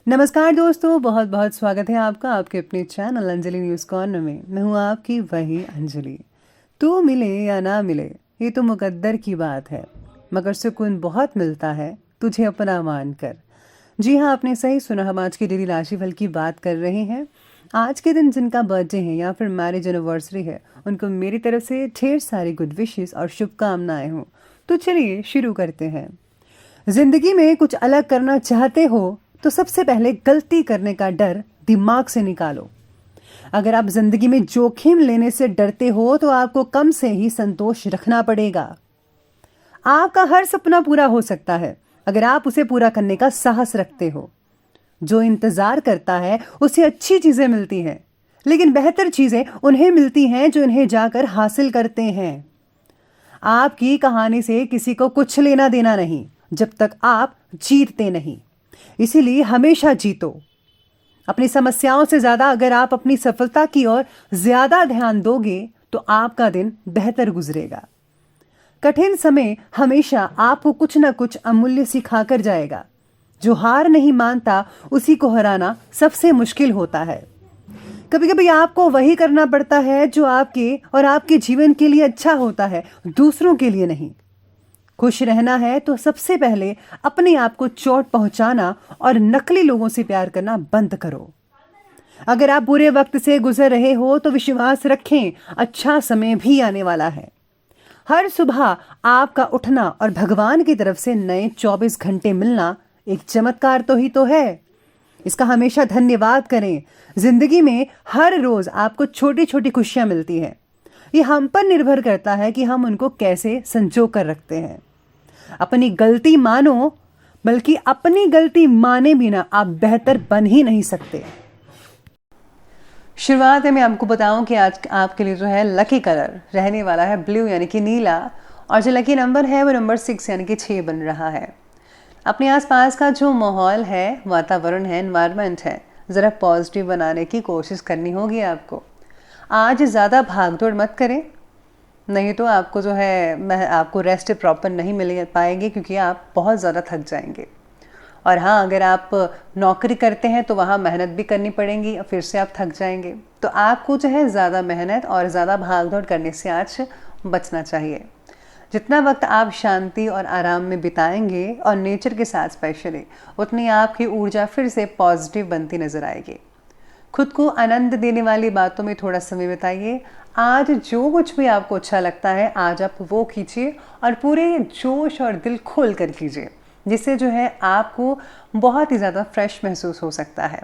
नमस्कार दोस्तों, बहुत बहुत स्वागत है आपका आपके अपने चैनल अंजलि न्यूज़ कॉर्नर में। मैं हूँ आपकी वही अंजलि। तू मिले या ना मिले, ये तो मुकद्दर की बात है, मगर सुकून बहुत मिलता है तुझे अपना मान कर। जी हाँ, आपने सही सुना। हम आज की डेली राशिफल की बात कर रहे हैं। आज के दिन जिनका बर्थडे है या फिर मैरिज एनिवर्सरी है, उनको मेरी तरफ से ढेर सारी गुड विशेस और शुभकामनाएं हों। तो चलिए शुरू करते हैं। जिंदगी में कुछ अलग करना चाहते हो तो सबसे पहले गलती करने का डर दिमाग से निकालो। अगर आप जिंदगी में जोखिम लेने से डरते हो तो आपको कम से ही संतोष रखना पड़ेगा। आपका हर सपना पूरा हो सकता है अगर आप उसे पूरा करने का साहस रखते हो। जो इंतजार करता है उसे अच्छी चीजें मिलती हैं, लेकिन बेहतर चीजें उन्हें मिलती हैं जो इन्हें जाकर हासिल करते हैं। आपकी कहानी से किसी को कुछ लेना देना नहीं जब तक आप जीतते नहीं। इसीलिए हमेशा जीतो। अपनी समस्याओं से ज्यादा अगर आप अपनी सफलता की ओर ज्यादा ध्यान दोगे तो आपका दिन बेहतर गुजरेगा। कठिन समय हमेशा आपको कुछ ना कुछ अमूल्य सिखाकर जाएगा। जो हार नहीं मानता उसी को हराना सबसे मुश्किल होता है। कभी कभी आपको वही करना पड़ता है जो आपके और आपके जीवन के लिए अच्छा होता है, दूसरों के लिए नहीं। खुश रहना है तो सबसे पहले अपने आप को चोट पहुंचाना और नकली लोगों से प्यार करना बंद करो। अगर आप बुरे वक्त से गुजर रहे हो तो विश्वास रखें, अच्छा समय भी आने वाला है। हर सुबह आपका उठना और भगवान की तरफ से नए 24 घंटे मिलना एक चमत्कार तो ही तो है। इसका हमेशा धन्यवाद करें। जिंदगी में हर रोज आपको छोटी छोटी खुशियां मिलती हैं। ये हम पर निर्भर करता है कि हम उनको कैसे संजो कर रखते हैं। अपनी गलती मानो, बल्कि अपनी गलती माने बिना आप बेहतर बन ही नहीं सकते। शुरुआत में मैं आपको बताऊं कि आज आपके लिए जो है लकी कलर रहने वाला है ब्लू यानी कि नीला, और जो लकी नंबर है वो नंबर 6 यानी कि 6 बन रहा है। अपने आसपास का जो माहौल है, वातावरण है, एनवायरनमेंट है, ज़रा पॉजिटिव बनाने की कोशिश करनी होगी आपको। आज ज़्यादा भागदौड़ मत करें, नहीं तो आपको जो है आपको रेस्ट प्रॉपर नहीं मिल पाएगी, क्योंकि आप बहुत ज़्यादा थक जाएंगे। और हाँ, अगर आप नौकरी करते हैं तो वहाँ मेहनत भी करनी पड़ेगी, फिर से आप थक जाएंगे। तो आपको जो है ज़्यादा मेहनत और ज़्यादा भागदौड़ करने से आज बचना चाहिए। जितना वक्त आप शांति और आराम में बिताएंगे और नेचर के साथ स्पेशली, उतनी आपकी ऊर्जा फिर से पॉजिटिव बनती नजर आएगी। खुद को आनंद देने वाली बातों में थोड़ा समय बिताइए। आज जो कुछ भी आपको अच्छा लगता है आज आप वो कीजिए और पूरे जोश और दिल खोल कर कीजिए, जिससे जो है आपको बहुत ही ज़्यादा फ्रेश महसूस हो सकता है।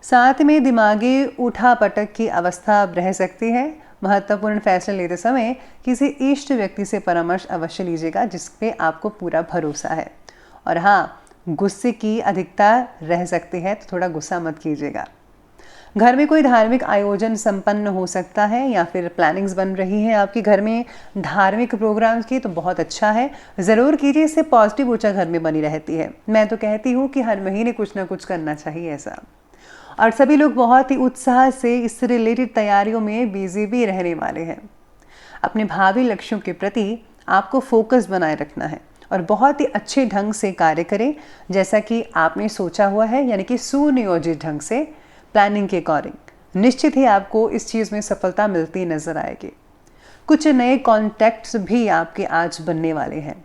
साथ में दिमागी उठा पटक की अवस्था अब रह सकती है। महत्वपूर्ण फैसले लेते समय किसी इष्ट व्यक्ति से परामर्श अवश्य लीजिएगा, जिस पे आपको पूरा भरोसा है। और हाँ, गुस्से की अधिकता रह सकती है तो थोड़ा गुस्सा मत कीजिएगा। घर में कोई धार्मिक आयोजन संपन्न हो सकता है या फिर प्लानिंग्स बन रही है आपके घर में धार्मिक प्रोग्राम्स की, तो बहुत अच्छा है, ज़रूर कीजिए। इससे पॉजिटिव ऊर्जा घर में बनी रहती है। मैं तो कहती हूँ कि हर महीने कुछ ना कुछ करना चाहिए ऐसा। और सभी लोग बहुत ही उत्साह से इस रिलेटेड तैयारियों में बिजी भी रहने वाले हैं। अपने भावी लक्ष्यों के प्रति आपको फोकस बनाए रखना है और बहुत ही अच्छे ढंग से कार्य करें, जैसा कि आपने सोचा हुआ है, यानी कि सुनियोजित ढंग से, प्लानिंग के अकॉर्डिंग। निश्चित ही आपको इस चीज़ में सफलता मिलती नजर आएगी। कुछ नए कॉन्टैक्ट्स भी आपके आज बनने वाले हैं,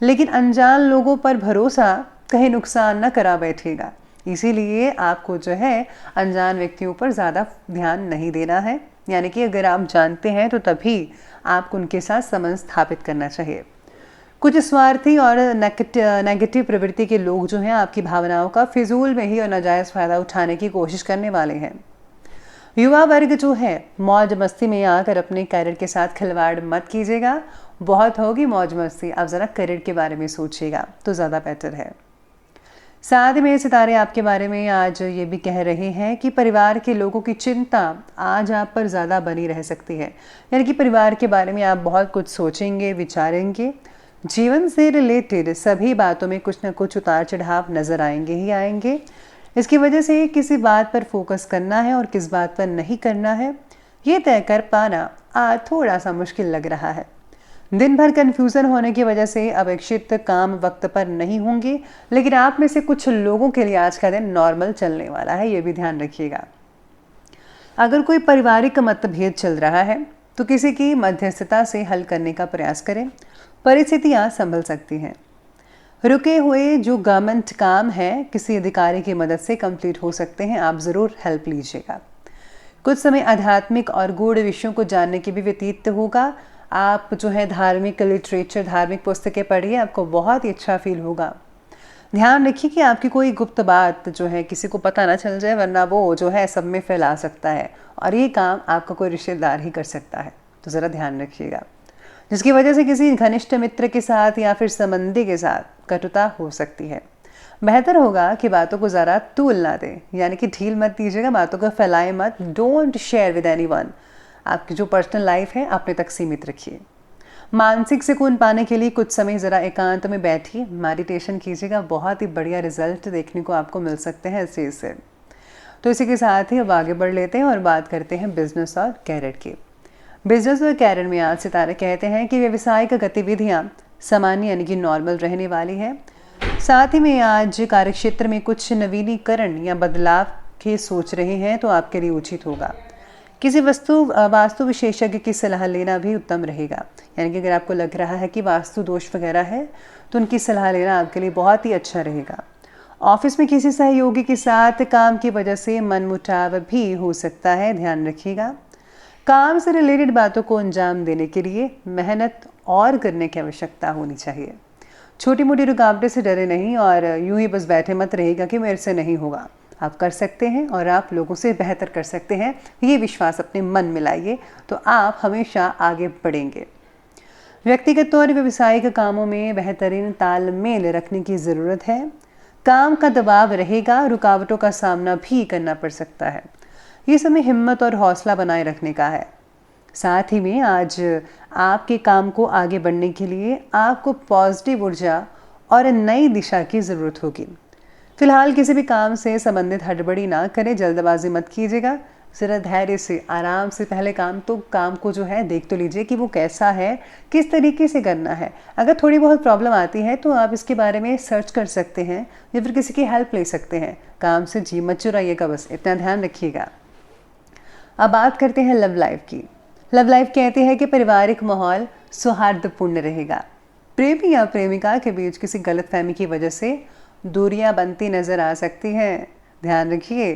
लेकिन अनजान लोगों पर भरोसा कहीं नुकसान न करा बैठेगा। इसीलिए आपको जो है अनजान व्यक्तियों पर ज़्यादा ध्यान नहीं देना है, यानी कि अगर आप जानते हैं तो तभी आपको उनके साथ संबंध स्थापित करना चाहिए। कुछ स्वार्थी और नेगेटिव प्रवृत्ति के लोग जो हैं आपकी भावनाओं का फिजूल में ही और नाजायज़ फ़ायदा उठाने की कोशिश करने वाले हैं। युवा वर्ग जो है मौज मस्ती में आकर अपने करियर के साथ खिलवाड़ मत कीजिएगा। बहुत होगी मौज मस्ती, आप ज़रा करियर के बारे में सोचिएगा तो ज़्यादा बेटर है। साथ में सितारे आपके बारे में आज ये भी कह रहे हैं कि परिवार के लोगों की चिंता आज आप पर ज़्यादा बनी रह सकती है, यानी कि परिवार के बारे में आप बहुत कुछ सोचेंगे, विचारेंगे। जीवन से रिलेटेड सभी बातों में कुछ न कुछ उतार चढ़ाव नज़र आएंगे ही आएंगे। इसकी वजह से किसी बात पर फोकस करना है और किस बात पर नहीं करना है, ये तय कर पाना आज थोड़ा सा मुश्किल लग रहा है। दिन भर कन्फ्यूज़न होने की वजह से अपेक्षित काम वक्त पर नहीं होंगे, लेकिन आप में से कुछ लोगों के लिए आज का दिन नॉर्मल चलने वाला है, ये भी ध्यान रखिएगा। अगर कोई पारिवारिक मतभेद चल रहा है तो किसी की मध्यस्थता से हल करने का प्रयास करें, परिस्थितियाँ संभल सकती हैं। रुके हुए जो गवर्नमेंट काम है किसी अधिकारी की मदद से कंप्लीट हो सकते हैं, आप ज़रूर हेल्प लीजिएगा। कुछ समय आध्यात्मिक और गूढ़ विषयों को जानने की भी व्यतीत होगा। आप जो है धार्मिक लिटरेचर, धार्मिक पुस्तकें पढ़िए, आपको बहुत ही अच्छा फील होगा। ध्यान रखिए कि आपकी कोई गुप्त बात जो है किसी को पता ना चल जाए, वरना वो जो है सब में फैला सकता है और ये काम आपका कोई रिश्तेदार ही कर सकता है, तो ज़रा ध्यान रखिएगा। जिसकी वजह से किसी घनिष्ठ मित्र के साथ या फिर संबंधी के साथ कटुता हो सकती है। बेहतर होगा कि बातों को ज़रा तूल ना दें, यानी कि ढील मत दीजिएगा, बातों को फैलाए मत। Don't share with anyone. आपकी जो पर्सनल लाइफ है अपने तक सीमित रखिए। मानसिक सुकून पाने के लिए कुछ समय ज़रा एकांत में बैठिए, मेडिटेशन कीजिएगा, बहुत ही बढ़िया रिजल्ट देखने को आपको मिल सकते हैं इस चीज़ से। तो इसी के साथ ही अब आगे बढ़ लेते हैं और बात करते हैं बिजनेस और कैरियर की। बिजनेस और कैरियर में आज सितारे कहते हैं कि व्यवसायिक गतिविधियाँ सामान्य यानी कि नॉर्मल रहने वाली है। साथ ही में आज कार्यक्षेत्र में कुछ नवीनीकरण या बदलाव की सोच रहे हैं तो आपके लिए उचित होगा। किसी वास्तु विशेषज्ञ की सलाह लेना भी उत्तम रहेगा, यानी कि अगर आपको लग रहा है कि वास्तु दोष वगैरह है तो उनकी सलाह लेना आपके लिए बहुत ही अच्छा रहेगा। ऑफिस में किसी सहयोगी के साथ काम की वजह से मनमुटाव भी हो सकता है, ध्यान रखिएगा। काम से रिलेटेड बातों को अंजाम देने के लिए मेहनत और करने की आवश्यकता होनी चाहिए। छोटी मोटी रुकावटें से डरे नहीं और यूं ही बस बैठे मत रहेगा कि मेरे से नहीं होगा। आप कर सकते हैं और आप लोगों से बेहतर कर सकते हैं, ये विश्वास अपने मन में लाइए तो आप हमेशा आगे बढ़ेंगे। व्यक्तिगत और व्यावसायिक कामों में बेहतरीन तालमेल रखने की ज़रूरत है। काम का दबाव रहेगा, रुकावटों का सामना भी करना पड़ सकता है। ये समय हिम्मत और हौसला बनाए रखने का है। साथ ही में आज आपके काम को आगे बढ़ने के लिए आपको पॉजिटिव ऊर्जा और नई दिशा की ज़रूरत होगी। फिलहाल किसी भी काम से संबंधित हड़बड़ी ना करें, जल्दबाजी मत कीजिएगा। ज़रा धैर्य से आराम से पहले काम को जो है देख तो लीजिए कि वो कैसा है, किस तरीके से करना है। अगर थोड़ी बहुत प्रॉब्लम आती है तो आप इसके बारे में सर्च कर सकते हैं या फिर किसी की हेल्प ले सकते हैं। काम से जी मत चुराइएगा, बस इतना ध्यान रखिएगा। अब बात करते हैं लव लाइफ की। लव लाइफ कहते हैं कि पारिवारिक माहौल सौहार्दपूर्ण रहेगा। प्रेमी या प्रेमिका के बीच किसी गलतफहमी की वजह से दूरियां बनती नजर आ सकती हैं, ध्यान रखिए।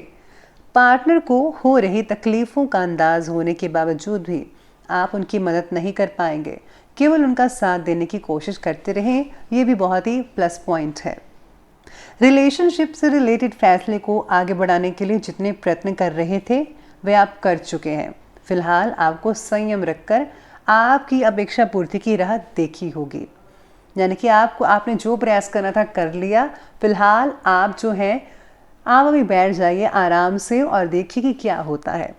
पार्टनर को हो रही तकलीफ़ों का अंदाज होने के बावजूद भी आप उनकी मदद नहीं कर पाएंगे, केवल उनका साथ देने की कोशिश करते रहें, ये भी बहुत ही प्लस पॉइंट है। रिलेशनशिप से रिलेटेड फैसले को आगे बढ़ाने के लिए जितने प्रयत्न कर रहे थे वे आप कर चुके हैं। फिलहाल आपको संयम रखकर आपकी अपेक्षा पूर्ति की राह देखी होगी, यानी कि आपने जो प्रयास करना था कर लिया। फिलहाल आप जो है आप अभी बैठ जाइए आराम से और देखिए कि क्या होता है।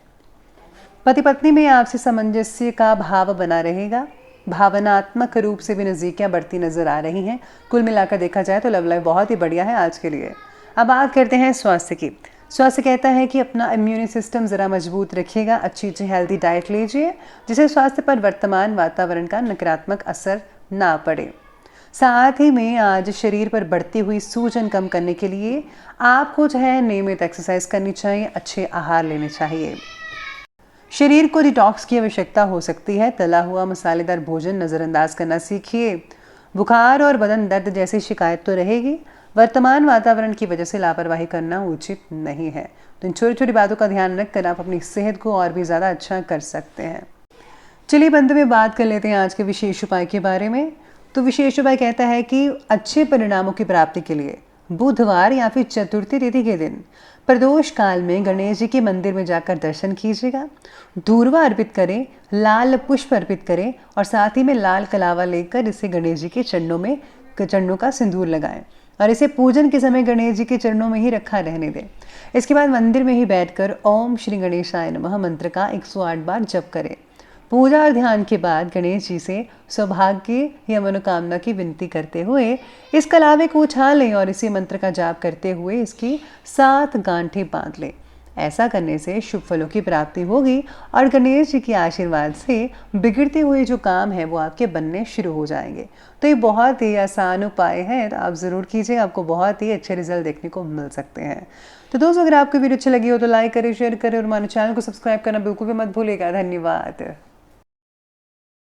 पति पत्नी में आपसे सामंजस्य का भाव बना रहेगा। भावनात्मक रूप से भी नज़दीकियाँ बढ़ती नजर आ रही हैं। कुल मिलाकर देखा जाए तो लव लाइफ बहुत ही बढ़िया है आज के लिए। अब बात करते हैं स्वास्थ्य की। स्वास्थ्य कहता है कि अपना इम्यून सिस्टम ज़रा मजबूत रखिएगा, अच्छी हेल्दी डाइट लीजिए जिससे स्वास्थ्य पर वर्तमान वातावरण का नकारात्मक असर ना पड़े। साथ ही में आज शरीर पर बढ़ती हुई सूजन कम करने के लिए आपको जो है नियमित एक्सरसाइज करनी चाहिए, अच्छे आहार लेने चाहिए। शरीर को डिटॉक्स की आवश्यकता हो सकती है। तला हुआ मसालेदार भोजन नज़रअंदाज करना सीखिए। बुखार और बदन दर्द जैसी शिकायत तो रहेगी, वर्तमान वातावरण की वजह से लापरवाही करना उचित नहीं है। तो इन छोटी छोटी बातों का ध्यान रखकर आप अपनी सेहत को और भी ज़्यादा अच्छा कर सकते हैं। चलिए बंद में बात कर लेते हैं आज के विशेष उपाय के बारे में। तो विशेष उपाय कहता है कि अच्छे परिणामों की प्राप्ति के लिए बुधवार या फिर चतुर्थी तिथि के दिन प्रदोष काल में गणेश जी के मंदिर में जाकर दर्शन कीजिएगा। धूर्वा अर्पित करें, लाल पुष्प अर्पित करें और साथ ही में लाल कलावा लेकर इसे गणेश जी के चरणों का सिंदूर लगाएं और इसे पूजन के समय गणेश जी के चरणों में ही रखा रहने दें। इसके बाद मंदिर में ही बैठकर ओम श्री गणेशाय नमः मंत्र का 108 बार जप करें। पूजा और ध्यान के बाद गणेश जी से सौभाग्य या मनोकामना की विनती करते हुए इस कलावे को उछाल लें और इसी मंत्र का जाप करते हुए इसकी 7 गांठें बांध लें। ऐसा करने से शुभ फलों की प्राप्ति होगी और गणेश जी के आशीर्वाद से बिगड़ते हुए जो काम है वो आपके बनने शुरू हो जाएंगे। तो ये बहुत ही आसान उपाय है, तो आप ज़रूर कीजिए, आपको बहुत ही अच्छे रिजल्ट देखने को मिल सकते हैं। तो दोस्तों, अगर आपको वीडियो अच्छी लगी हो तो लाइक करें, शेयर करें और हमारे चैनल को सब्सक्राइब करना बिल्कुल भी मत भूलिएगा। धन्यवाद।